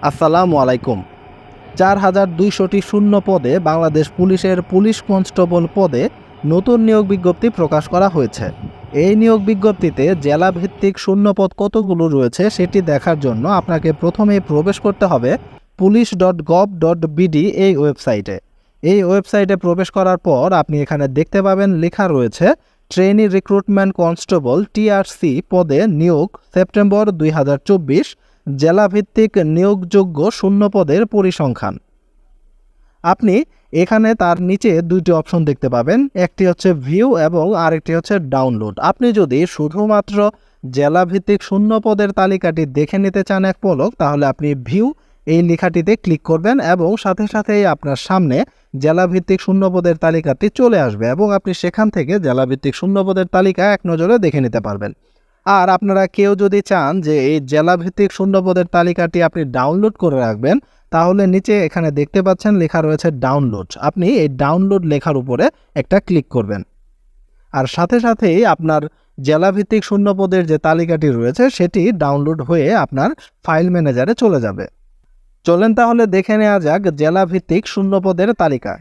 আসসালামু আলাইকুম। ৪,২০০টি শূন্য পদে বাংলাদেশ পুলিশের পুলিশ কনস্টেবল পদে নতুন নিয়োগ বিজ্ঞপ্তি প্রকাশ করা হয়েছে। এই নিয়োগ বিজ্ঞপ্তিতে জেলাভিত্তিক শূন্যপদ কতগুলো রয়েছে সেটি দেখার জন্য আপনাকে প্রথমেই প্রবেশ করতে হবে police.gov.bd এই ওয়েবসাইটে। এই ওয়েবসাইটে প্রবেশ করার পর আপনি এখানে দেখতে পাবেন লেখা রয়েছে ট্রেনি রিক্রুটমেন্ট কনস্টেবল টিআরসি পদে নিয়োগ সেপ্টেম্বর ২০২৪, জেলাভিত্তিক নিয়োগযোগ্য শূন্যপদের পরিসংখ্যান। আপনি এখানে তার নিচে দুইটি অপশন দেখতে পাবেন, একটি হচ্ছে ভিউ এবং আরেকটি হচ্ছে ডাউনলোড। আপনি যদি শুধুমাত্র জেলাভিত্তিক শূন্যপদের তালিকাটি দেখে নিতে চান এক পলক, তাহলে আপনি ভিউ এই লেখাটিতে ক্লিক করবেন এবং সাথে সাথেই আপনার সামনে জেলাভিত্তিক শূন্যপদের তালিকাটি চলে আসবে এবং আপনি সেখান থেকে জেলাভিত্তিক শূন্যপদের তালিকা এক নজরে দেখে নিতে পারবেন। আর আপনারা কেউ যদি চান যে এই জেলাভিত্তিক শূন্যপদের তালিকাটি আপনি ডাউনলোড করে রাখবেন, তাহলে নিচে এখানে দেখতে পাচ্ছেন লেখা রয়েছে ডাউনলোড। আপনি এই ডাউনলোড লেখার উপরে একটা ক্লিক করবেন আর সাথে সাথেই আপনার জেলাভিত্তিক শূন্যপদের যে তালিকাটি রয়েছে সেটি ডাউনলোড হয়ে আপনার ফাইল ম্যানেজারে চলে যাবে। চলেন তাহলে দেখে নেওয়া যাক জেলাভিত্তিক শূন্যপদের তালিকা।